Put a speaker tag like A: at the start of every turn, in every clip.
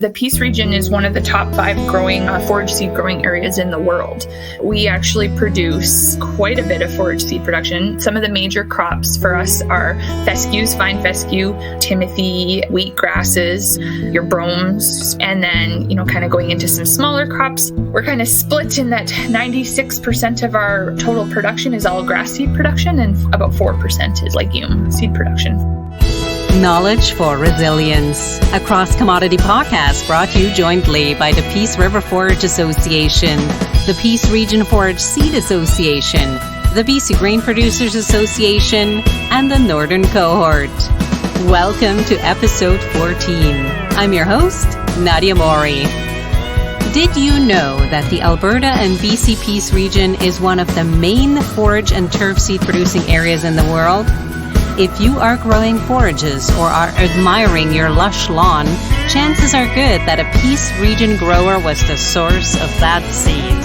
A: The Peace region is one of the top 5 growing forage seed growing areas in the world. We actually produce quite a bit of forage seed production. Some of the major crops for us are fescues, fine fescue, timothy, wheat grasses, your bromes, and then, kind of going into some smaller crops. We're kind of split in that 96% of our total production is all grass seed production and about 4% is legume seed production.
B: Knowledge for Resilience, a cross-commodity podcast brought to you jointly by the Peace River Forage Association, the Peace Region Forage Seed Association, the BC Grain Producers Association, and the Northern Cohort. Welcome to episode 14. I'm your host, Nadia Mori. Did you know that the Alberta and BC Peace region is one of the main forage and turf seed producing areas in the world? If you are growing forages or are admiring your lush lawn, chances are good that a Peace region grower was the source of that seed.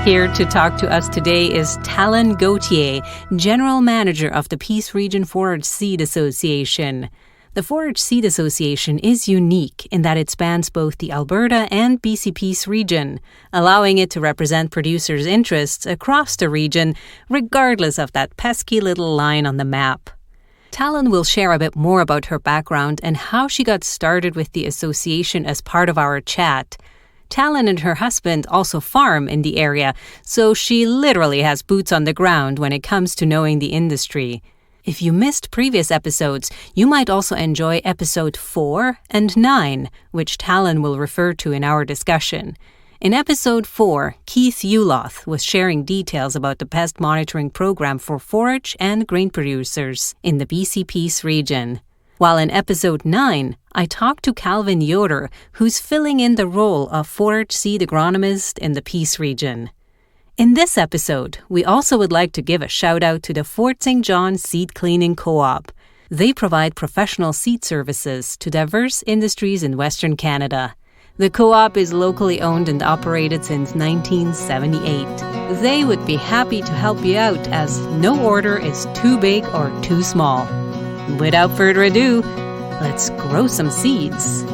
B: Here to talk to us today is Talon Gauthier, General Manager of the Peace Region Forage Seed Association. The Forage Seed Association is unique in that it spans both the Alberta and BC Peace region, allowing it to represent producers' interests across the region, regardless of that pesky little line on the map. Talon will share a bit more about her background and how she got started with the association as part of our chat. Talon and her husband also farm in the area, so she literally has boots on the ground when it comes to knowing the industry. If you missed previous episodes, you might also enjoy episode 4 and 9, which Talon will refer to in our discussion. In episode 4, Keith Uloth was sharing details about the pest monitoring program for forage and grain producers in the BC Peace region. While in episode 9, I talked to Calvin Yoder, who's filling in the role of forage seed agronomist in the Peace region. In this episode, we also would like to give a shout out to the Fort St. John Seed Cleaning Co-op. They provide professional seed services to diverse industries in Western Canada. The co-op is locally owned and operated since 1978. They would be happy to help you out as no order is too big or too small. Without further ado, let's grow some seeds.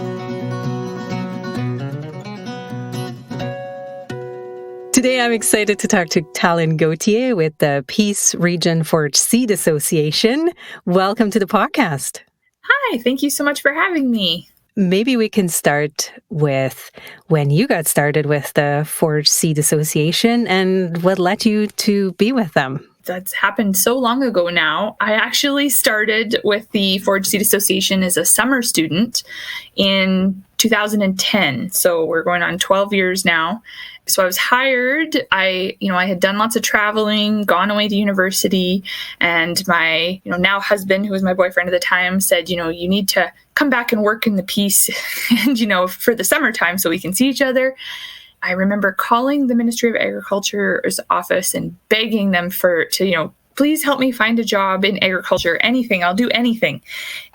B: Today, I'm excited to talk to Talon Gauthier with the Peace Region Forage Seed Association. Welcome to the podcast.
A: Hi, thank you so much for having me.
B: Maybe we can start with when you got started with the Forage Seed Association and what led you to be with them.
A: That's happened so long ago now. I actually started with the Forage Seed Association as a summer student in 2010. So we're going on 12 years now. So I was hired. I had done lots of traveling, gone away to university, and my, now husband, who was my boyfriend at the time, said, you need to come back and work in the Peace and, for the summertime so we can see each other. I remember calling the Ministry of Agriculture's office and begging them to please help me find a job in agriculture, anything, I'll do anything.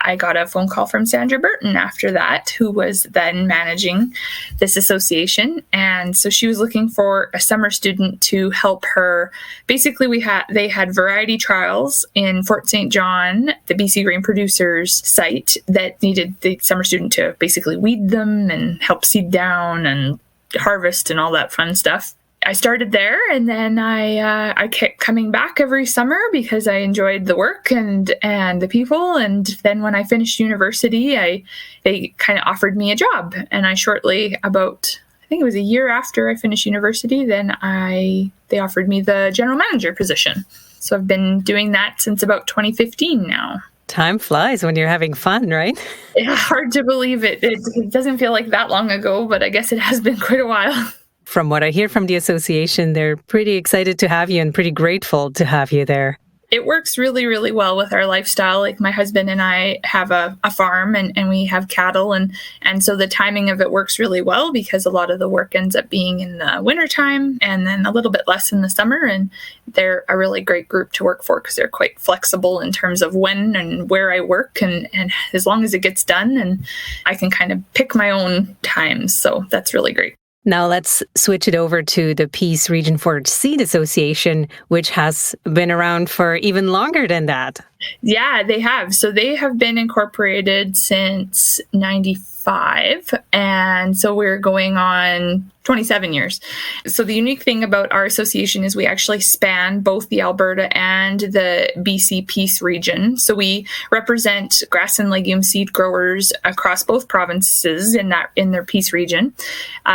A: I got a phone call from Sandra Burton after that, who was then managing this association. And so she was looking for a summer student to help her. Basically, they had variety trials in Fort St. John, the BC Grain Producers site, that needed the summer student to basically weed them and help seed down and harvest and all that fun stuff. I started there, and then I kept coming back every summer because I enjoyed the work and the people. And then when I finished university, they kind of offered me a job. And I shortly, I think it was a year after I finished university, then they offered me the general manager position. So I've been doing that since about 2015 now.
B: Time flies when you're having fun, right?
A: Yeah, hard to believe it. It doesn't feel like that long ago, but I guess it has been quite a while.
B: From what I hear from the association, they're pretty excited to have you and pretty grateful to have you there.
A: It works really, really well with our lifestyle. Like my husband and I have a farm and we have cattle. And so the timing of it works really well because a lot of the work ends up being in the wintertime and then a little bit less in the summer. And they're a really great group to work for because they're quite flexible in terms of when and where I work. And as long as it gets done, and I can kind of pick my own times. So that's really great.
B: Now let's switch it over to the Peace Region Forage Seed Association, which has been around for even longer than that.
A: Yeah, they have. So they have been incorporated since 95. And so we're going on 27 years. So the unique thing about our association is we actually span both the Alberta and the BC Peace region. So we represent grass and legume seed growers across both provinces in their Peace region.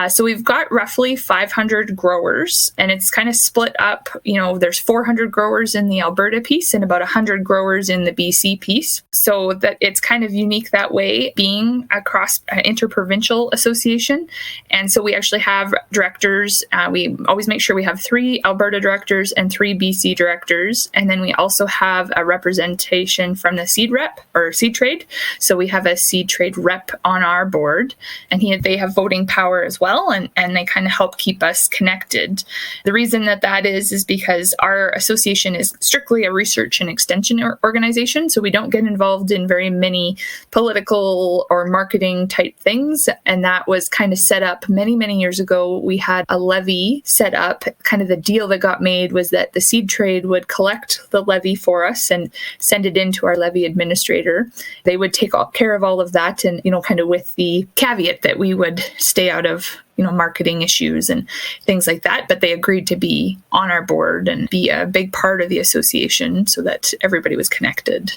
A: So we've got roughly 500 growers, and it's kind of split up. There's 400 growers in the Alberta piece and about 100 growers in the BC piece. So that it's kind of unique that way, being across an interprovincial association. And so we actually have directors. We always make sure we have 3 Alberta directors and 3 BC directors. And then we also have a representation from the seed rep or seed trade. So we have a seed trade rep on our board, and they have voting power as well. And they kind of help keep us connected. The reason that is because our association is strictly a research and extension organization. So we don't get involved in very many political or marketing type things. And that was kind of set up many, many years ago. We had a levy set up. Kind of the deal that got made was that the seed trade would collect the levy for us and send it into our levy administrator. They would take care of all of that, and kind of with the caveat that we would stay out of marketing issues and things like that. But they agreed to be on our board and be a big part of the association so that everybody was connected.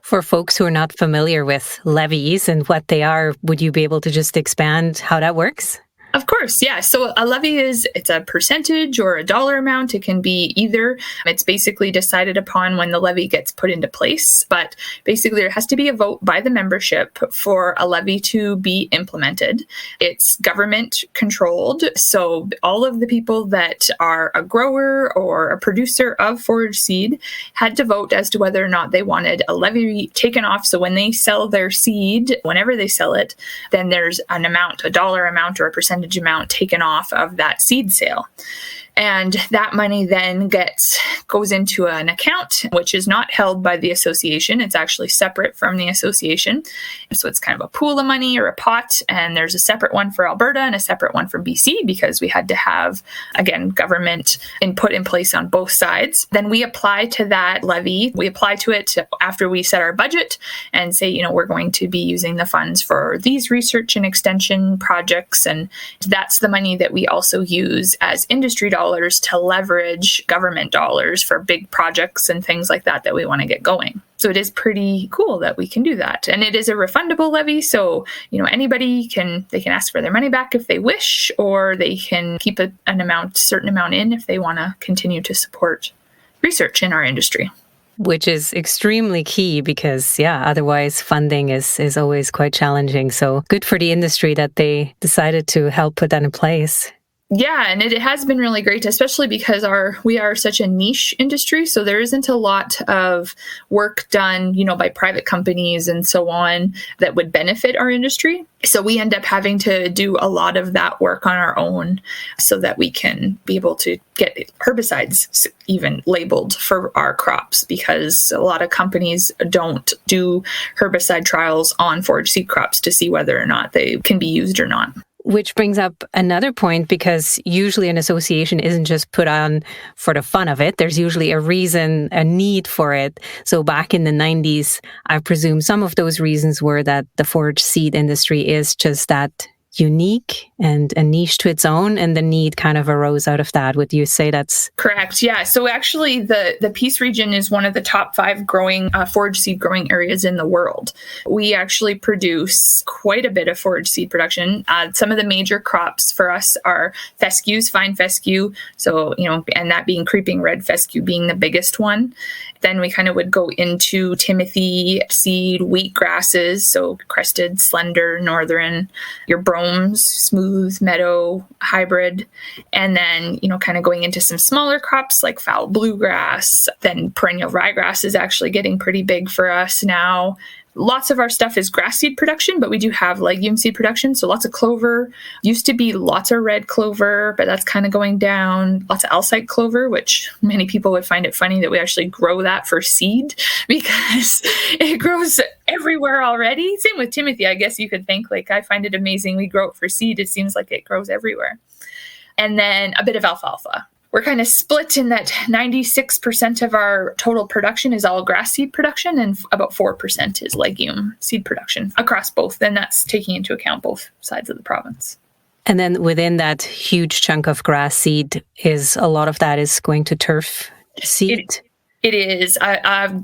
B: For folks who are not familiar with levies and what they are, would you be able to just expand how that works?
A: Of course, yeah. So a levy it's a percentage or a dollar amount. It can be either. It's basically decided upon when the levy gets put into place. But basically, there has to be a vote by the membership for a levy to be implemented. It's government controlled. So all of the people that are a grower or a producer of forage seed had to vote as to whether or not they wanted a levy taken off. So when they sell their seed, whenever they sell it, then there's an amount, a dollar amount or a percentage amount taken off of that seed sale. And that money then goes into an account, which is not held by the association. It's actually separate from the association. So it's kind of a pool of money or a pot. And there's a separate one for Alberta and a separate one for BC because we had to have, again, government input in place on both sides. Then we apply to that levy. We apply to it after we set our budget and say, we're going to be using the funds for these research and extension projects. And that's the money that we also use as industry dollars to leverage government dollars for big projects and things like that we want to get going. So it is pretty cool that we can do that. And it is a refundable levy. So, anybody can ask for their money back if they wish, or they can keep a certain amount in if they want to continue to support research in our industry.
B: Which is extremely key because, otherwise funding is always quite challenging. So good for the industry that they decided to help put that in place.
A: Yeah, and it has been really great, especially because we are such a niche industry. So there isn't a lot of work done, by private companies and so on that would benefit our industry. So we end up having to do a lot of that work on our own so that we can be able to get herbicides even labeled for our crops, because a lot of companies don't do herbicide trials on forage seed crops to see whether or not they can be used or not.
B: Which brings up another point, because usually an association isn't just put on for the fun of it. There's usually a reason, a need for it. So back in the 90s, I presume some of those reasons were that the forage seed industry is just that unique and a niche to its own, and the need kind of arose out of that. Would you say that's
A: correct? Yeah. So actually, the Peace region is one of the top 5 growing forage seed growing areas in the world. We actually produce quite a bit of forage seed production. Some of the major crops for us are fescues, fine fescue. So, and that being creeping red fescue being the biggest one. Then we kind of would go into Timothy seed, wheat grasses, so crested, slender, northern, your bromes, smooth, meadow, hybrid, and then, kind of going into some smaller crops like foul bluegrass. Then perennial ryegrass is actually getting pretty big for us now. Lots of our stuff is grass seed production, but we do have legume seed production. So lots of clover. Used to be lots of red clover, but that's kind of going down. Lots of Alsite clover, which many people would find it funny that we actually grow that for seed because it grows everywhere already. Same with Timothy. I guess you could think, I find it amazing we grow it for seed. It seems like it grows everywhere. And then a bit of alfalfa. we're kind of split in that 96% of our total production is all grass seed production, and about 4% is legume seed production across both. And that's taking into account both sides of the province.
B: And then within that huge chunk of grass seed, is a lot of that is going to turf seed?
A: It is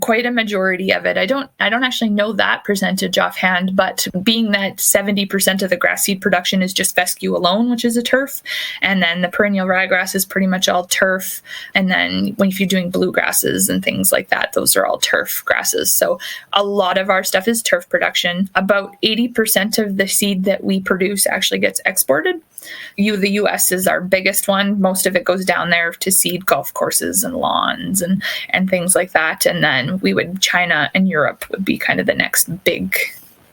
A: quite a majority of it. I don't actually know that percentage offhand, but being that 70% of the grass seed production is just fescue alone, which is a turf, and then the perennial ryegrass is pretty much all turf. And then if you're doing bluegrasses and things like that, those are all turf grasses. So a lot of our stuff is turf production. About 80% of the seed that we produce actually gets exported. The U.S. is our biggest one. Most of it goes down there to seed golf courses and lawns and things like that. And then China and Europe would be kind of the next big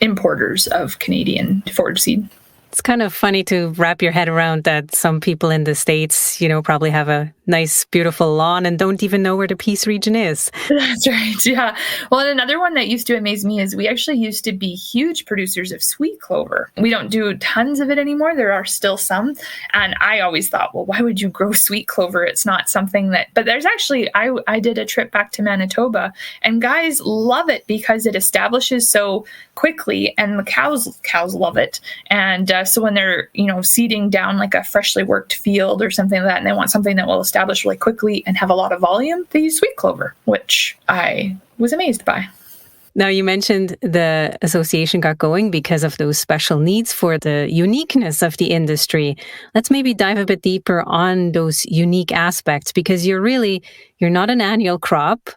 A: importers of Canadian forage seed.
B: It's kind of funny to wrap your head around that some people in the States, probably have a nice, beautiful lawn and don't even know where the Peace region is.
A: That's right. Yeah. Well, and another one that used to amaze me is we actually used to be huge producers of sweet clover. We don't do tons of it anymore. There are still some. And I always thought, well, why would you grow sweet clover? It's not something but there's actually, I did a trip back to Manitoba, and guys love it because it establishes so quickly, and the cows love it. And so when they're, seeding down like a freshly worked field or something like that, and they want something that will establish really quickly and have a lot of volume, they use sweet clover, which I was amazed by.
B: Now, you mentioned the association got going because of those special needs for the uniqueness of the industry. Let's maybe dive a bit deeper on those unique aspects, because you're not an annual crop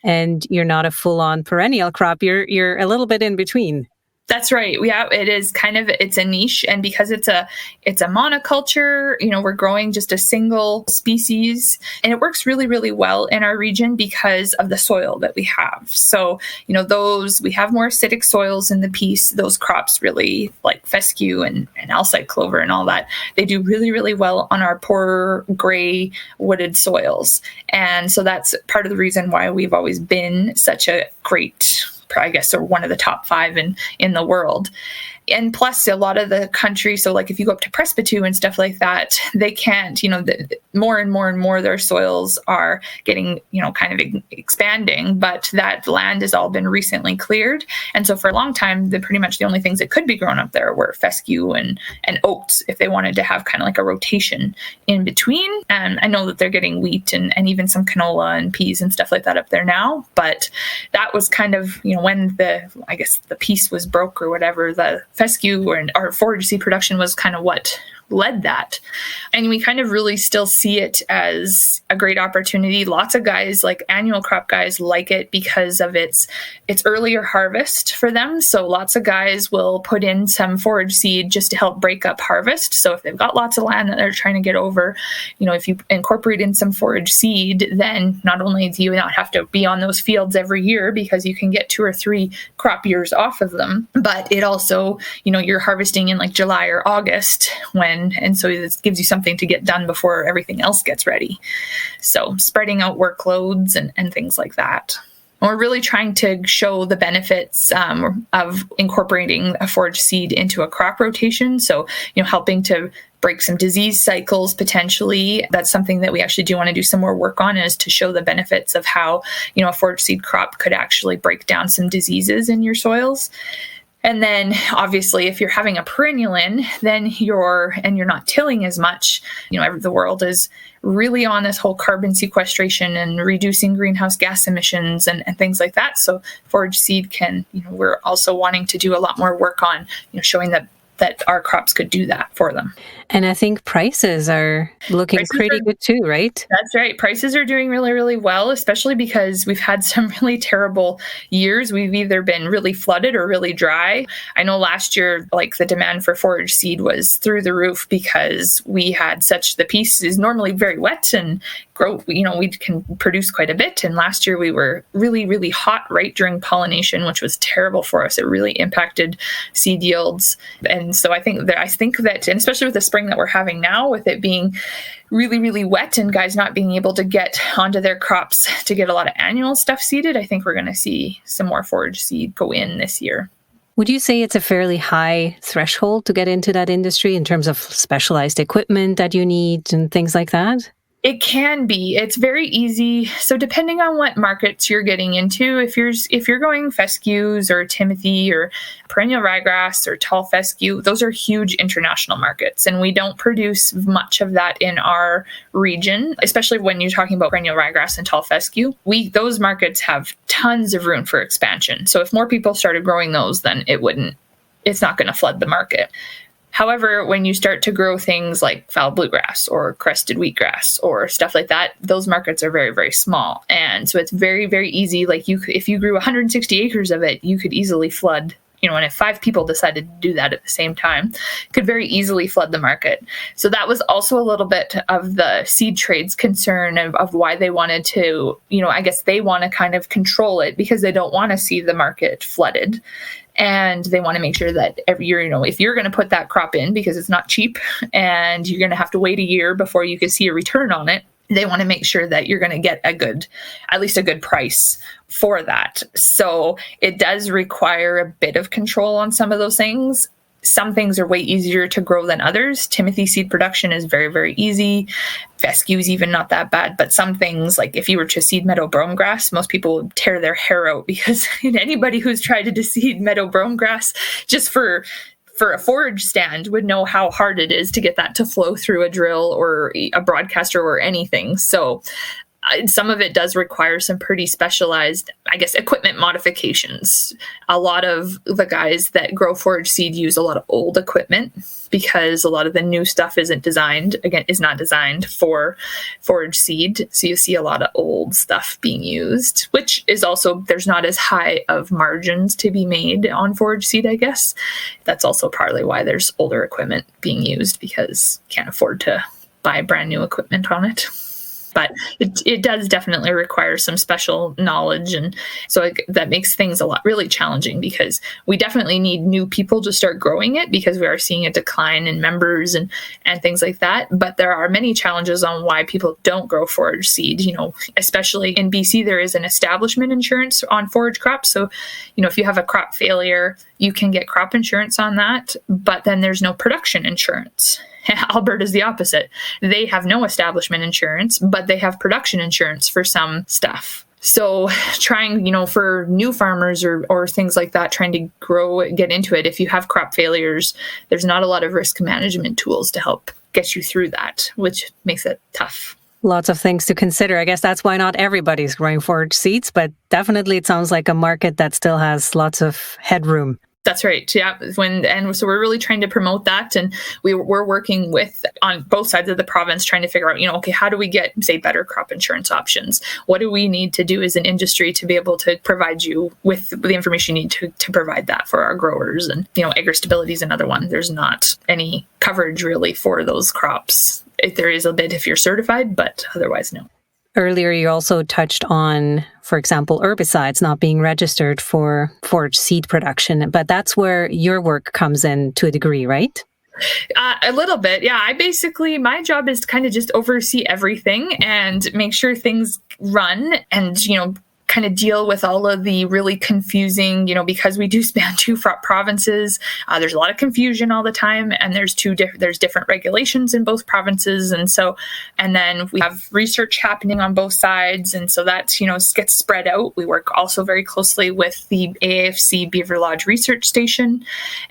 B: and you're not a full-on perennial crop. You're a little bit in between.
A: That's right. Yeah, it is it's a niche. And because it's a monoculture, we're growing just a single species, and it works really, really well in our region because of the soil that we have. So, we have more acidic soils in the Peace. Those crops really, like fescue and alside clover and all that, they do really, really well on our poor gray wooded soils. And so that's part of the reason why we've always been such a great, I guess, or one of the top 5 in the world. And plus a lot of the country, so like if you go up to Presbyterian and stuff like that, they can't, more and more and more their soils are getting, kind of expanding, but that land has all been recently cleared. And so for a long time, pretty much the only things that could be grown up there were fescue and oats, if they wanted to have kind of like a rotation in between. And I know that they're getting wheat and even some canola and peas and stuff like that up there now. But that was kind of, when the Peace was broke or whatever, the fescue or forage seed production was kind of what led that. And we kind of really still see it as a great opportunity. Lots of guys, like annual crop guys, like it because of its earlier harvest for them. So lots of guys will put in some forage seed just to help break up harvest. So if they've got lots of land that they're trying to get over, if you incorporate in some forage seed, then not only do you not have to be on those fields every year because you can get 2 or 3 crop years off of them, but it also, you're harvesting in like July or August and so this gives you something to get done before everything else gets ready. So spreading out workloads and things like that. We're really trying to show the benefits of incorporating a forage seed into a crop rotation. So, helping to break some disease cycles potentially. That's something that we actually do want to do some more work on, is to show the benefits of how, a forage seed crop could actually break down some diseases in your soils. And then obviously if you're having a perennial in, then you're not tilling as much, the world is really on this whole carbon sequestration and reducing greenhouse gas emissions and things like that. So forage seed we're also wanting to do a lot more work on, showing that our crops could do that for them.
B: And I think prices are looking pretty good too, right?
A: That's right. Prices are doing really, really well, especially because we've had some really terrible years. We've either been really flooded or really dry. I know last year, like the demand for forage seed was through the roof because we had the Peace is normally very wet and grow, we can produce quite a bit. And last year we were really, really hot right during pollination, which was terrible for us. It really impacted seed yields. And so I think that, and especially with the spring that we're having now, with it being really, really wet and guys not being able to get onto their crops to get a lot of annual stuff seeded, I think we're going to see some more forage seed go in this year.
B: Would you say it's a fairly high threshold to get into that industry in terms of specialized equipment that you need and things like that?
A: It can be. It's very easy. So depending on what markets you're getting into, if you're going fescues or timothy or perennial ryegrass or tall fescue, those are huge international markets, and we don't produce much of that in our region, especially when you're talking about perennial ryegrass and tall fescue. Those markets have tons of room for expansion. So if more people started growing those, then it's not going to flood the market. However, when you start to grow things like fallow bluegrass or crested wheatgrass or stuff like that, those markets are very, very small. And so it's very, very easy. Like if you grew 160 acres of it, you could easily flood, and if 5 people decided to do that at the same time, could very easily flood the market. So that was also a little bit of the seed trade's concern of why they wanted to, I guess they want to kind of control it because they don't want to see the market flooded. And they want to make sure that every year, if you're going to put that crop in because it's not cheap and you're going to have to wait a year before you can see a return on it, they want to make sure that you're going to get at least a good price for that. So it does require a bit of control on some of those things. Some things are way easier to grow than others. Timothy seed production is very, very easy. Fescue is even not that bad. But some things, like if you were to seed meadow brome grass, most people would tear their hair out because anybody who's tried to seed meadow brome grass just for a forage stand would know how hard it is to get that to flow through a drill or a broadcaster or anything. So some of it does require some pretty specialized, I guess, equipment modifications. A lot of the guys that grow forage seed use a lot of old equipment because a lot of the new stuff is not designed for forage seed. So you see a lot of old stuff being used, which is also, there's not as high of margins to be made on forage seed, I guess. That's also partly why there's older equipment being used because you can't afford to buy brand new equipment on it. But it does definitely require some special knowledge. And so that makes things really challenging because we definitely need new people to start growing it because we are seeing a decline in members and things like that. But there are many challenges on why people don't grow forage seed. Especially in BC, there is an establishment insurance on forage crops. So, if you have a crop failure, you can get crop insurance on that, but then there's no production insurance. Alberta is the opposite. They have no establishment insurance, but they have production insurance for some stuff. So trying, for new farmers or things like that, trying to get into it, if you have crop failures, there's not a lot of risk management tools to help get you through that, which makes it tough.
B: Lots of things to consider. I guess that's why not everybody's growing forage seeds, but definitely it sounds like a market that still has lots of headroom.
A: That's right. Yeah. So we're really trying to promote that. And we're working on both sides of the province, trying to figure out, okay, how do we get, say, better crop insurance options? What do we need to do as an industry to be able to provide you with the information you need to provide that for our growers? And, agri-stability is another one. There's not any coverage really for those crops. There is a bit if you're certified, but otherwise, no.
B: Earlier, you also touched on, for example, herbicides not being registered for forage seed production, but that's where your work comes in to a degree, right?
A: A little bit, yeah. My job is to kind of just oversee everything and make sure things run and, kind of deal with all of the really confusing, because we do span 2 provinces, there's a lot of confusion all the time, and there's different regulations in both provinces, and then we have research happening on both sides, and so that gets spread out. We work also very closely with the AFC Beaver Lodge Research Station,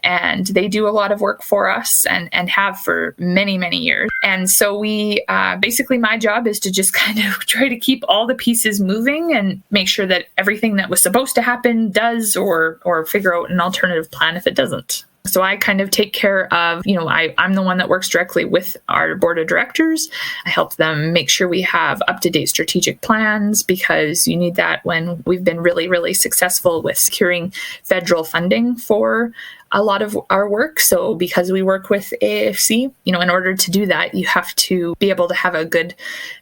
A: and they do a lot of work for us and have for many, many years. And so we basically my job is to just kind of try to keep all the pieces moving and make sure that everything that was supposed to happen does, or figure out an alternative plan if it doesn't. So I kind of take care of, I'm the one that works directly with our board of directors. I help them make sure we have up-to-date strategic plans because you need that when we've been really, really successful with securing federal funding for a lot of our work. So because we work with AFC, in order to do that, you have to be able to have a good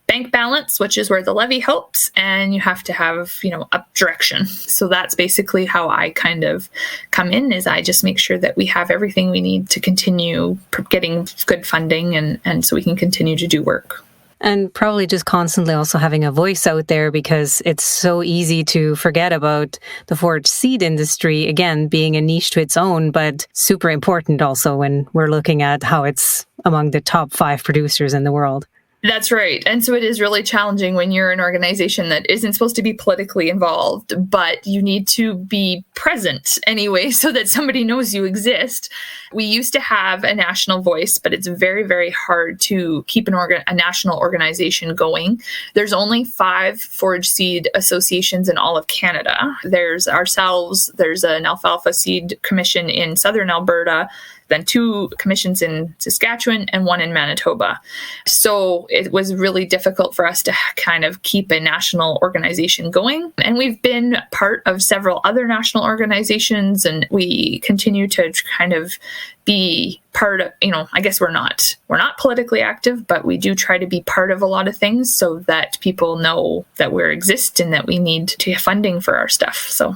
A: bank balance, which is where the levy helps, and you have to have, up direction. So that's basically how I kind of come in, is I just make sure that we have everything we need to continue getting good funding and so we can continue to do work.
B: And probably just constantly also having a voice out there, because it's so easy to forget about the forage seed industry, again, being a niche to its own, but super important also when we're looking at how it's among the top 5 producers in the world.
A: That's right. And so it is really challenging when you're an organization that isn't supposed to be politically involved, but you need to be present anyway so that somebody knows you exist. We used to have a national voice, but it's very, very hard to keep a national organization going. There's only 5 forage seed associations in all of Canada. There's ourselves, there's an alfalfa seed commission in southern Alberta, then 2 commissions in Saskatchewan and 1 in Manitoba. So it was really difficult for us to kind of keep a national organization going. And we've been part of several other national organizations, and we continue to kind of be part of, I guess we're not politically active, but we do try to be part of a lot of things so that people know that we exist and that we need to have funding for our stuff. So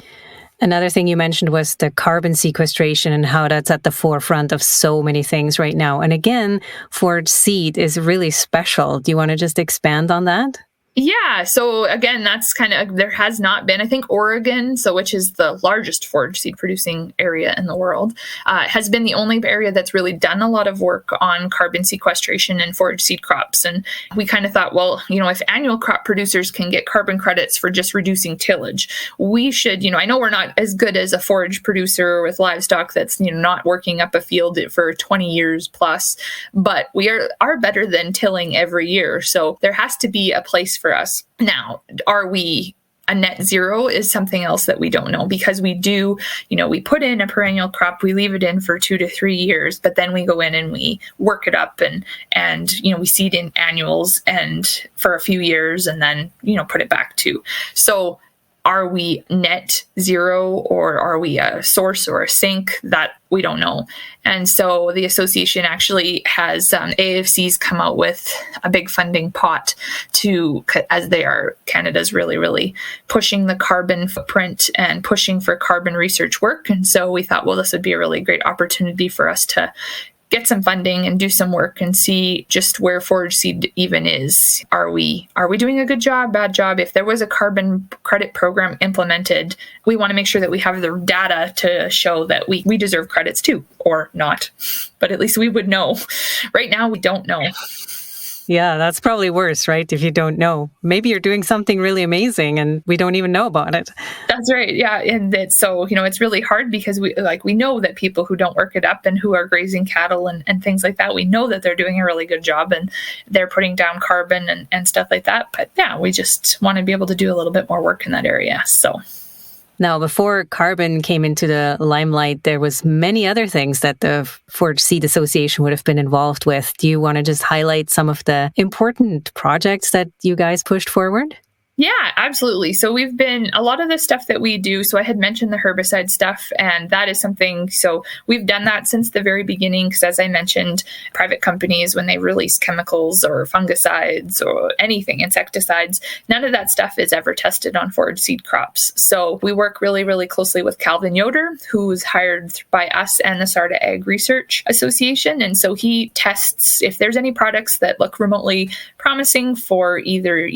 B: another thing you mentioned was the carbon sequestration and how that's at the forefront of so many things right now. And again, forage seed is really special. Do you want to just expand on that?
A: Yeah. So again, that's kind of, there has not been, I think Oregon, which is the largest forage seed producing area in the world, has been the only area that's really done a lot of work on carbon sequestration and forage seed crops. And we kind of thought, well, if annual crop producers can get carbon credits for just reducing tillage, we should, I know we're not as good as a forage producer with livestock that's, not working up a field for 20 years plus, but we are better than tilling every year. So there has to be a place for us. Now, are we a net zero is something else that we don't know, because we do, we put in a perennial crop, we leave it in for 2 to 3 years, but then we go in and we work it up and we seed in annuals and for a few years and then, put it back too. So are we net zero, or are we a source or a sink? That we don't know. And so the association actually has AFCs come out with a big funding pot as they are, Canada's really, really pushing the carbon footprint and pushing for carbon research work. And so we thought, well, this would be a really great opportunity for us to get some funding and do some work and see just where forage seed even is. Are we doing a good job, bad job? If there was a carbon credit program implemented, we want to make sure that we have the data to show that we deserve credits too, or not. But at least we would know. Right now, we don't know.
B: Yeah, that's probably worse, right? If you don't know. Maybe you're doing something really amazing and we don't even know about it.
A: That's right. Yeah. And it's so, it's really hard because we know that people who don't work it up and who are grazing cattle and things like that, we know that they're doing a really good job and they're putting down carbon and stuff like that. But yeah, we just want to be able to do a little bit more work in that area. So.
B: Now, before carbon came into the limelight, there was many other things that the Forage Seed Association would have been involved with. Do you want to just highlight some of the important projects that you guys pushed forward?
A: Yeah, absolutely. So a lot of the stuff that we do, so I had mentioned the herbicide stuff, and that is something, so we've done that since the very beginning, because as I mentioned, private companies, when they release chemicals or fungicides or anything, insecticides, none of that stuff is ever tested on forage seed crops. So we work really, really closely with Calvin Yoder, who's hired by us and the Sarda Ag Research Association. And so he tests if there's any products that look remotely promising for either,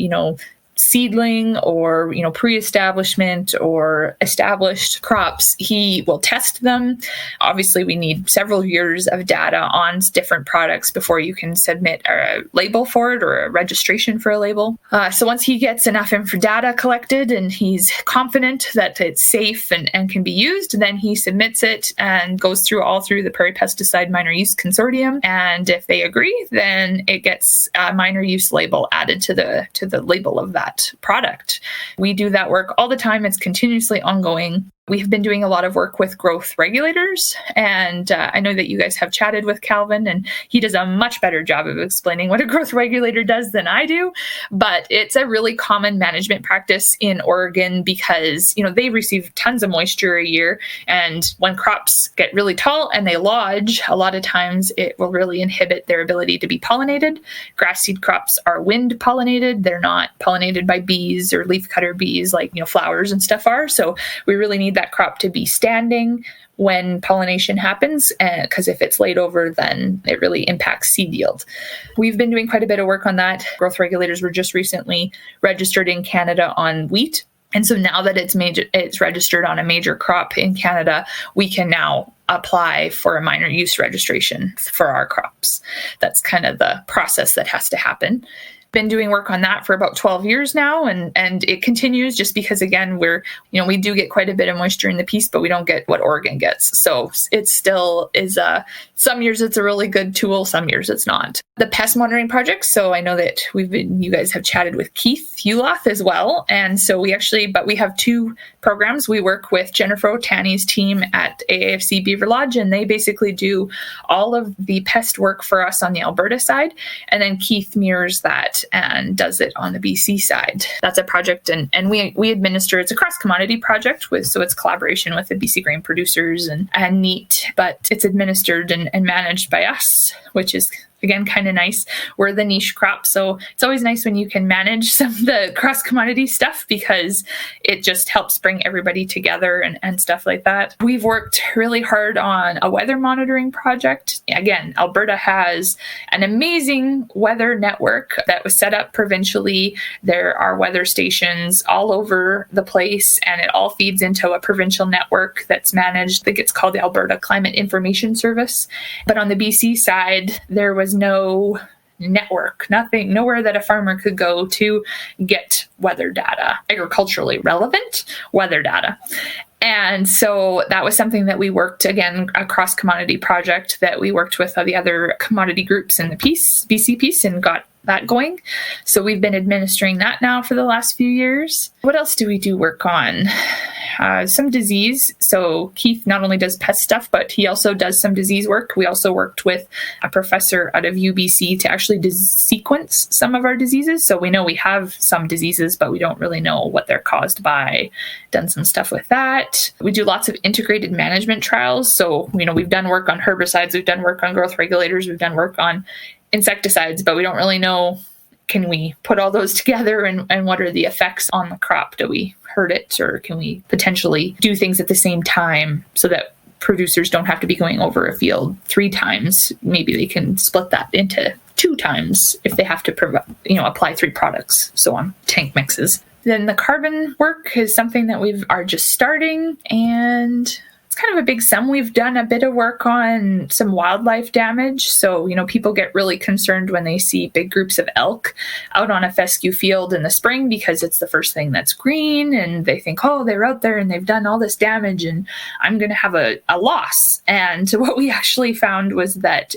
A: seedling or pre-establishment or established crops, he will test them. Obviously, we need several years of data on different products before you can submit a label for it or a registration for a label. So once he gets enough data collected and he's confident that it's safe and can be used, then he submits it and goes all through the Prairie Pesticide Minor Use Consortium. And if they agree, then it gets a minor use label added to the label of that product. We do that work all the time. It's continuously ongoing. We've been doing a lot of work with growth regulators, and I know that you guys have chatted with Calvin, and he does a much better job of explaining what a growth regulator does than I do, but it's a really common management practice in Oregon because, they receive tons of moisture a year, and when crops get really tall and they lodge, a lot of times it will really inhibit their ability to be pollinated. Grass seed crops are wind pollinated. They're not pollinated by bees or leafcutter bees like, flowers and stuff are, so we really need that crop to be standing when pollination happens, because if it's laid over, then it really impacts seed yield. We've been doing quite a bit of work on that. Growth regulators were just recently registered in Canada on wheat. And so now that it's registered on a major crop in Canada, we can now apply for a minor use registration for our crops. That's kind of the process that has to happen. Been doing work on that for about 12 years now, and it continues just because, again, we do get quite a bit of moisture in the piece, but we don't get what Oregon gets. So it still is some years it's a really good tool, some years it's not. The pest monitoring project. So I know that you guys have chatted with Keith Uloth as well. And so we have two programs. We work with Jennifer Otani's team at AAFC Beaver Lodge, and they basically do all of the pest work for us on the Alberta side. And then Keith mirrors that and does it on the BC side. That's a project, and we administer. It's a cross-commodity project, so it's collaboration with the BC grain producers and NEAT, but it's administered and managed by us, which is, again, kind of nice. We're the niche crop, so it's always nice when you can manage some of the cross-commodity stuff because it just helps bring everybody together and stuff like that. We've worked really hard on a weather monitoring project. Again, Alberta has an amazing weather network that was set up provincially. There are weather stations all over the place, and it all feeds into a provincial network that's managed. I think it's called the Alberta Climate Information Service. But on the BC side, there was no network, nowhere that a farmer could go to get weather data, agriculturally relevant weather data. And so that was something that we worked, again, a cross-commodity project that we worked with the other commodity groups in the BC piece and got that going. So we've been administering that now for the last few years. What else do we do work on? Some disease. So Keith not only does pest stuff, but he also does some disease work. We also worked with a professor out of UBC to actually sequence some of our diseases. So we know we have some diseases, but we don't really know what they're caused by. Done some stuff with that. We do lots of integrated management trials. So, we've done work on herbicides, we've done work on growth regulators, we've done work on insecticides, but we don't really know, can we put all those together and what are the effects on the crop? Do we hurt it, or can we potentially do things at the same time so that producers don't have to be going over a field 3 times? Maybe they can split that into 2 times if they have to apply 3 products, so on, tank mixes. Then the carbon work is something that we are just starting, and it's kind of a big sum. We've done a bit of work on some wildlife damage. So, people get really concerned when they see big groups of elk out on a fescue field in the spring because it's the first thing that's green, and they think, oh, they're out there and they've done all this damage and I'm going to have a loss. And what we actually found was that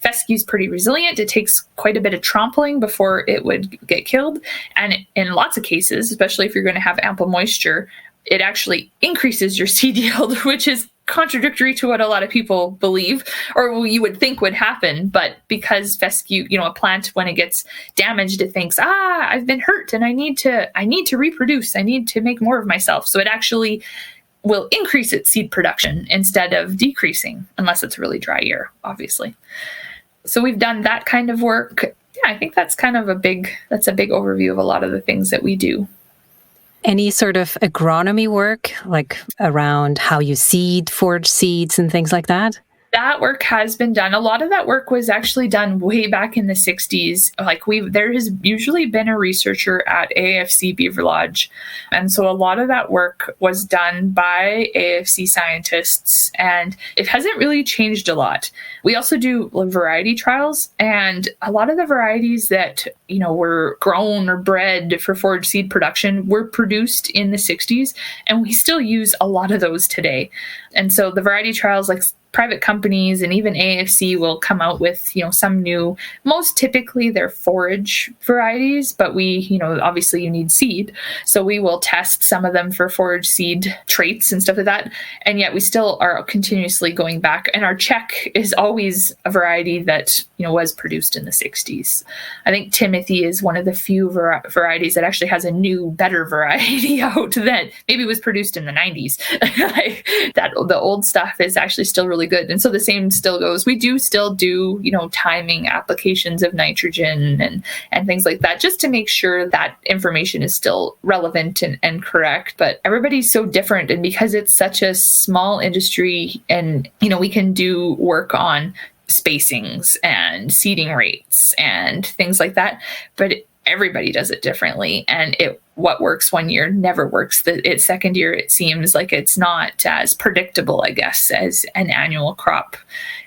A: fescue's pretty resilient. It takes quite a bit of trampling before it would get killed. And in lots of cases, especially if you're going to have ample moisture, it actually increases your seed yield, which is contradictory to what a lot of people believe or you would think would happen. But because fescue, a plant, when it gets damaged, it thinks, I've been hurt and I need to reproduce. I need to make more of myself. So it actually will increase its seed production instead of decreasing, unless it's a really dry year, obviously. So we've done that kind of work. Yeah, I think that's kind of a big overview of a lot of the things that we do.
B: Any sort of agronomy work, like around how you seed, forage seeds and things like that?
A: That work has been done. A lot of that work was actually done way back in the 60s. There has usually been a researcher at AAFC Beaver Lodge. And so a lot of that work was done by AAFC scientists, and it hasn't really changed a lot. We also do variety trials, and a lot of the varieties that, were grown or bred for forage seed production were produced in the 60s, and we still use a lot of those today. And so the variety trials, like private companies and even AFC, will come out with, some new, most typically they're forage varieties, but we, obviously you need seed. So we will test some of them for forage seed traits and stuff like that. And yet we still are continuously going back. And our check is always a variety that, was produced in the 60s. I think Timothy is one of the few varieties that actually has a new, better variety out that maybe was produced in the 90s. The old stuff is actually still really good. And so the same still goes. We do still do, timing applications of nitrogen and things like that, just to make sure that information is still relevant and correct. But everybody's so different. And because it's such a small industry and, we can do work on spacings and seeding rates and things like that. But everybody does it differently. And what works one year never works. Its second year, it seems like it's not as predictable, I guess, as an annual crop,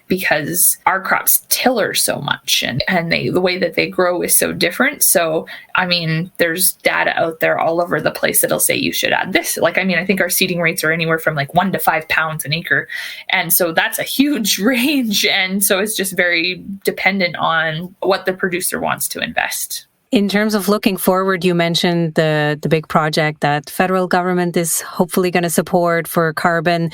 A: because our crops tiller so much and the way that they grow is so different. So, I mean, there's data out there all over the place that'll say you should add this. Like, I mean, I think our seeding rates are anywhere from like 1 to 5 pounds an acre. And so that's a huge range. And so it's just very dependent on what the producer wants to invest.
B: In terms of looking forward, you mentioned the big project that federal government is hopefully going to support for carbon.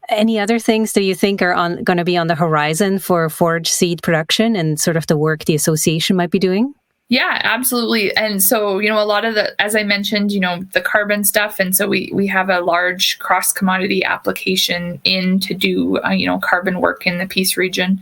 B: Any other things that you think are going to be on the horizon for forage seed production and sort of the work the association might be doing?
A: Yeah, absolutely. And so, a lot of as I mentioned, the carbon stuff. And so we have a large cross commodity application in to do, carbon work in the Peace region.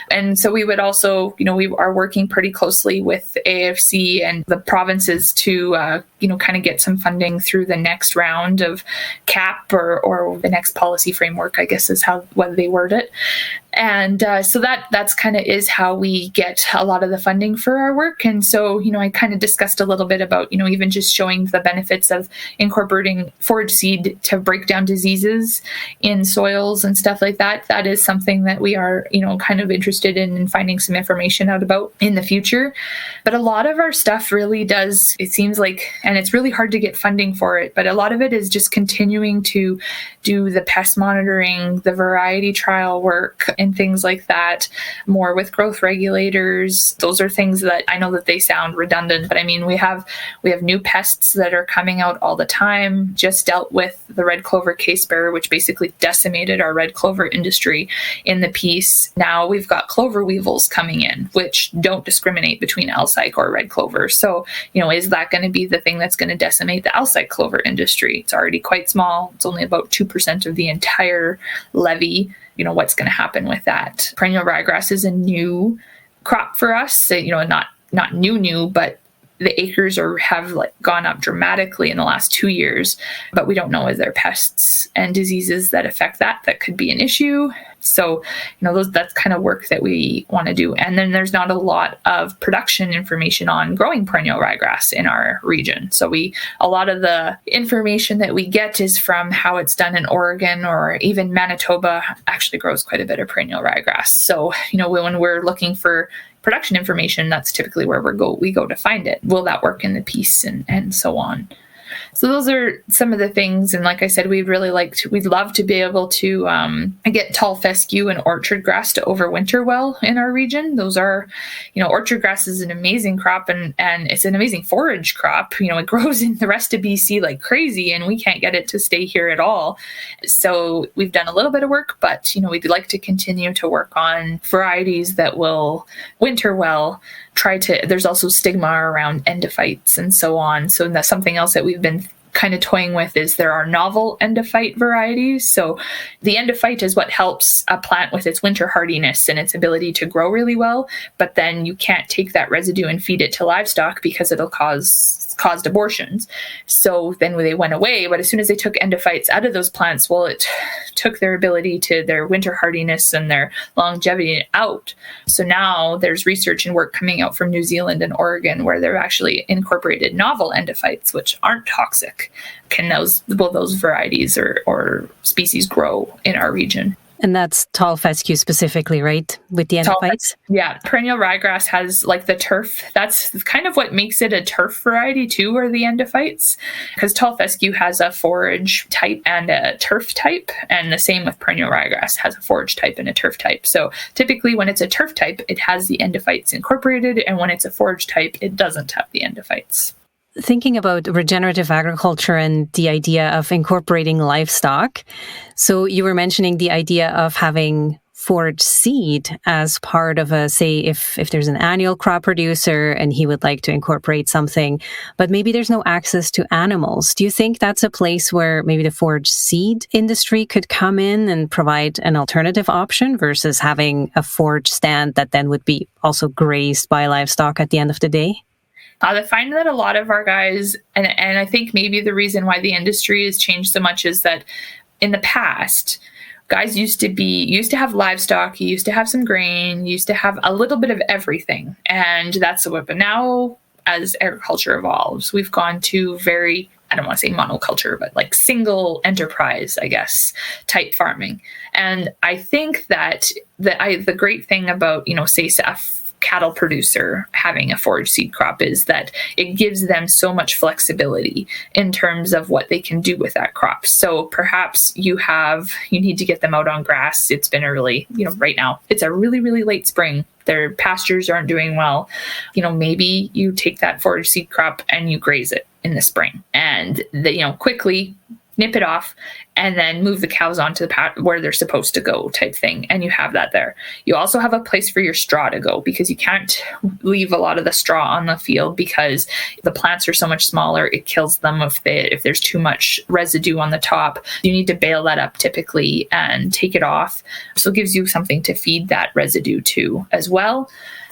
A: And so we would also, we are working pretty closely with AFC and the provinces to, kind of get some funding through the next round of CAP or the next policy framework, I guess is whether they word it. And so that's kind of is how we get a lot of the funding for our work. And so, I kind of discussed a little bit about, even just showing the benefits of incorporating forage seed to break down diseases in soils and stuff like that. That is something that we are, kind of interested in finding some information out about in the future. But a lot of our stuff really does, it seems like, and it's really hard to get funding for it, but a lot of it is just continuing to do the pest monitoring, the variety trial work, and things like that, more with growth regulators. Those are things that I know that they sound redundant, but I mean, we have new pests that are coming out all the time. Just dealt with the red clover case bearer, which basically decimated our red clover industry in the Peace. Now we've got clover weevils coming in, which don't discriminate between alsike or red clover. So, is that going to be the thing that's going to decimate the alsike clover industry? It's already quite small. It's only about 2% of the entire levy. What's going to happen with that? Perennial ryegrass is a new crop for us. Not new, but the acres have gone up dramatically in the last 2 years, but we don't know if there are pests and diseases that affect that could be an issue. So, that's kind of work that we want to do. And then there's not a lot of production information on growing perennial ryegrass in our region. So a lot of the information that we get is from how it's done in Oregon, or even Manitoba actually grows quite a bit of perennial ryegrass. So, when we're looking for production information, that's typically where we go to find it. Will that work in the Peace and so on? So those are some of the things. And like I said, we'd love to be able to get tall fescue and orchard grass to overwinter well in our region. Those are, orchard grass is an amazing crop and it's an amazing forage crop. It grows in the rest of BC like crazy and we can't get it to stay here at all. So we've done a little bit of work, but, we'd like to continue to work on varieties that will winter well. There's also stigma around endophytes and so on. So that's something else that we've been kind of toying with is there are novel endophyte varieties. So the endophyte is what helps a plant with its winter hardiness and its ability to grow really well. But then you can't take that residue and feed it to livestock because it'll caused abortions. So then they went away, but as soon as they took endophytes out of those plants, well, it took their ability to their winter hardiness and their longevity out. So now there's research and work coming out from New Zealand and Oregon where they've actually incorporated novel endophytes, which aren't toxic. Can those varieties or species grow in our region?
B: And that's tall fescue specifically, right? With the endophytes?
A: Yeah. Perennial ryegrass has the turf. That's kind of what makes it a turf variety too, are the endophytes. Because tall fescue has a forage type and a turf type. And the same with perennial ryegrass has a forage type and a turf type. So typically when it's a turf type, it has the endophytes incorporated. And when it's a forage type, it doesn't have the endophytes.
B: Thinking about regenerative agriculture and the idea of incorporating livestock. So you were mentioning the idea of having forage seed as part of say, if there's an annual crop producer and he would like to incorporate something, but maybe there's no access to animals. Do you think that's a place where maybe the forage seed industry could come in and provide an alternative option versus having a forage stand that then would be also grazed by livestock at the end of the day?
A: I find that a lot of our guys, and I think maybe the reason why the industry has changed so much is that in the past, guys used to have livestock, you used to have some grain, you used to have a little bit of everything. And that's what, but now as agriculture evolves. We've gone to very, I don't want to say monoculture, but like single enterprise, I guess, type farming. And I think that the great thing about, say a cattle producer having a forage seed crop is that it gives them so much flexibility in terms of what they can do with that crop. So perhaps you need to get them out on grass. It's been a really, right now it's a really, really late spring. Their pastures aren't doing well. Maybe you take that forage seed crop and you graze it in the spring and quickly nip it off and then move the cows onto the where they're supposed to go type thing. And you have that there. You also have a place for your straw to go because you can't leave a lot of the straw on the field because the plants are so much smaller. It kills them if there's too much residue on the top. You need to bale that up typically and take it off. So it gives you something to feed that residue to as well.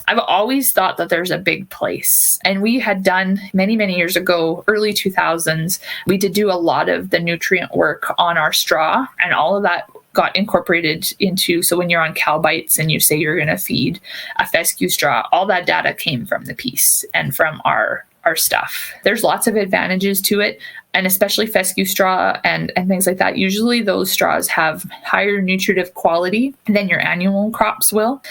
A: I've always thought that there's a big place. And we had done many, many years ago, early 2000s, we did do a lot of the nutrient work on our straw, and all of that got incorporated into, so when you're on cow bites and you say you're going to feed a fescue straw, all that data came from the piece and from our stuff. There's lots of advantages to it, and especially fescue straw and things like that. Usually those straws have higher nutritive quality than your annual crops will.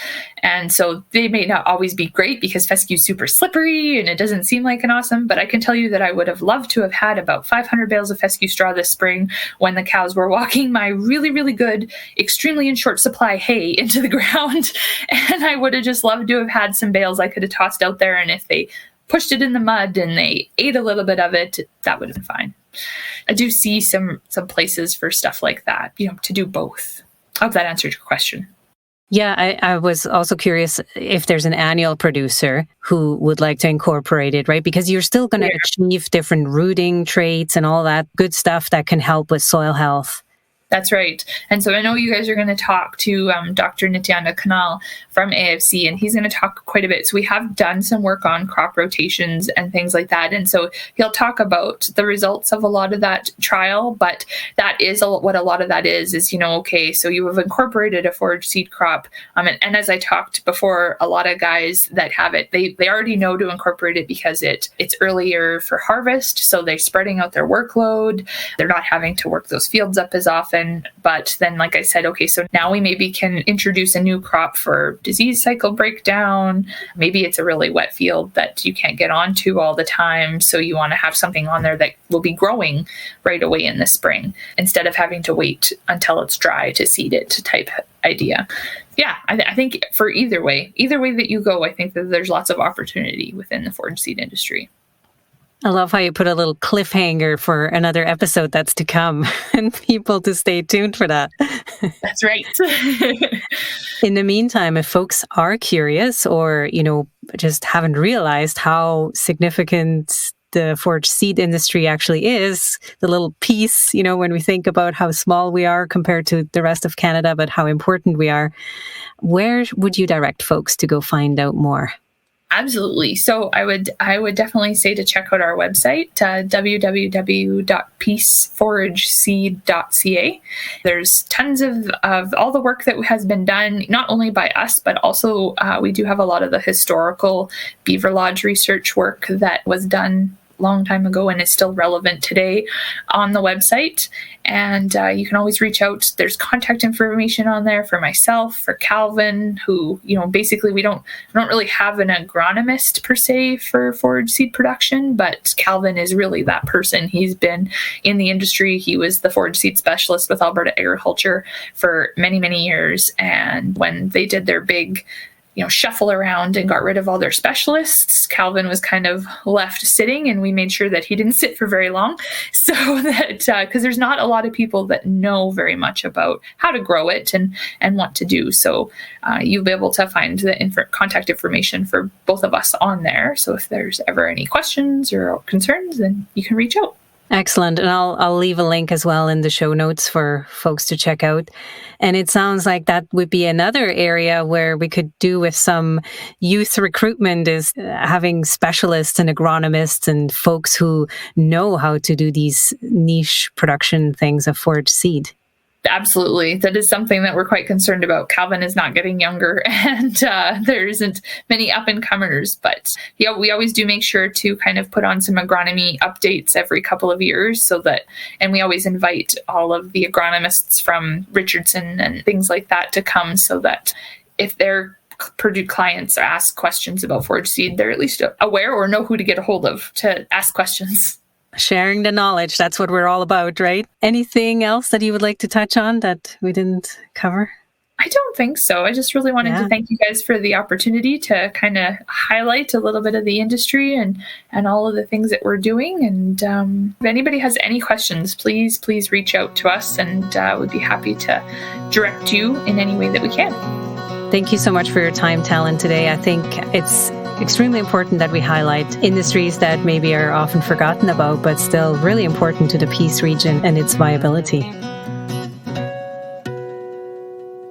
A: And so they may not always be great because fescue is super slippery and it doesn't seem like an awesome, but I can tell you that I would have loved to have had about 500 bales of fescue straw this spring when the cows were walking my really, really good, extremely in short supply hay into the ground. And I would have just loved to have had some bales I could have tossed out there. And if they pushed it in the mud and they ate a little bit of it, that would have been fine. I do see some places for stuff like that, to do both. I hope that answered your question.
B: Yeah, I was also curious if there's an annual producer who would like to incorporate it, right? Because you're still going to achieve different rooting traits and all that good stuff that can help with soil health.
A: That's right. And so I know you guys are going to talk to Dr. Nityananda Kanal from AFC, and he's going to talk quite a bit. So we have done some work on crop rotations and things like that. And so he'll talk about the results of a lot of that trial, but that is what a lot of that is, okay, so you have incorporated a forage seed crop. And as I talked before, a lot of guys that have it, they already know to incorporate it because it's earlier for harvest. So they're spreading out their workload. They're not having to work those fields up as often. But then, like I said, okay, so now we maybe can introduce a new crop for disease cycle breakdown. Maybe it's a really wet field that you can't get onto all the time. So you want to have something on there that will be growing right away in the spring instead of having to wait until it's dry to seed it type idea. Yeah, I think for either way that you go, I think that there's lots of opportunity within the forage seed industry.
B: I love how you put a little cliffhanger for another episode that's to come and people to stay tuned for that.
A: That's right.
B: In the meantime, if folks are curious or, just haven't realized how significant the forage seed industry actually is, the little piece, when we think about how small we are compared to the rest of Canada, but how important we are, where would you direct folks to go find out more?
A: Absolutely. So I would definitely say to check out our website, www.peaceforageseed.ca. There's tons of all the work that has been done, not only by us, but also we do have a lot of the historical beaver lodge research work that was done long time ago and is still relevant today on the website. And you can always reach out. There's contact information on there for myself, for Calvin, who, basically we don't really have an agronomist per se for forage seed production, but Calvin is really that person. He's been in the industry. He was the forage seed specialist with Alberta Agriculture for many, many years. And when they did their big shuffle around and got rid of all their specialists, Calvin was kind of left sitting, and we made sure that he didn't sit for very long, so that because there's not a lot of people that know very much about how to grow it and what to do. So you'll be able to find the contact information for both of us on there. So if there's ever any questions or concerns, then you can reach out.
B: Excellent. And I'll leave a link as well in the show notes for folks to check out. And it sounds like that would be another area where we could do with some youth recruitment, is having specialists and agronomists and folks who know how to do these niche production things of forage seed.
A: Absolutely. That is something that we're quite concerned about. Calvin is not getting younger, and there isn't many up-and-comers, but we always do make sure to kind of put on some agronomy updates every couple of years and we always invite all of the agronomists from Richardson and things like that to come, so that if their Purdue clients are asked questions about forage seed, they're at least aware or know who to get a hold of to ask questions.
B: Sharing the knowledge, that's what we're all about, right? Anything else that you would like to touch on that we didn't cover?
A: I don't think so. I just really wanted to thank you guys for the opportunity to kind of highlight a little bit of the industry and all of the things that we're doing. And if anybody has any questions, please reach out to us, and we'd be happy to direct you in any way that we can.
B: Thank you so much for your time, Talon, today. I think it's extremely important that we highlight industries that maybe are often forgotten about, but still really important to the Peace region and its viability.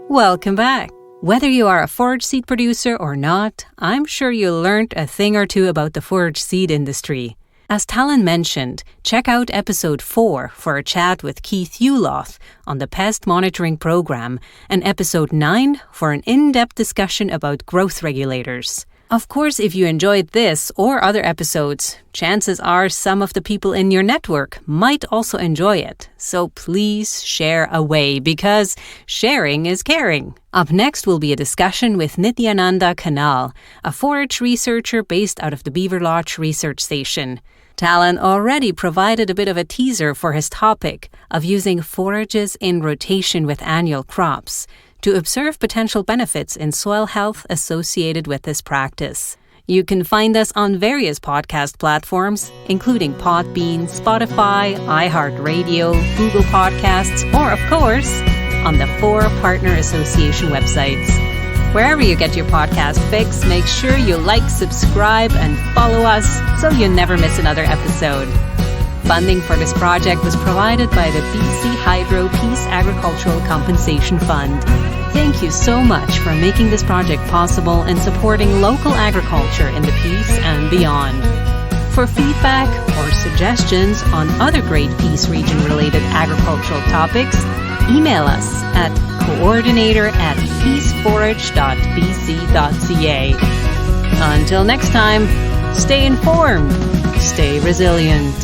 B: Welcome back. Whether you are a forage seed producer or not, I'm sure you learned a thing or two about the forage seed industry. As Talon mentioned, check out episode 4 for a chat with Keith Uloth on the Pest monitoring program, and episode 9 for an in-depth discussion about growth regulators. Of course, if you enjoyed this or other episodes, chances are some of the people in your network might also enjoy it. So please share away, because sharing is caring. Up next will be a discussion with Nityananda Kanal, a forage researcher based out of the Beaver Lodge Research Station. Talon already provided a bit of a teaser for his topic of using forages in rotation with annual crops to observe potential benefits in soil health associated with this practice. You can find us on various podcast platforms, including Podbean, Spotify, iHeartRadio, Google Podcasts, or, of course, on the 4 Partner Association websites. Wherever you get your podcast fix, make sure you like, subscribe, and follow us so you never miss another episode. Funding for this project was provided by the BC Hydro Peace Agricultural Compensation Fund. Thank you so much for making this project possible and supporting local agriculture in the Peace and beyond. For feedback or suggestions on other great Peace region-related agricultural topics, email us at coordinator@peaceforage.bc.ca. Until next time, stay informed, stay resilient.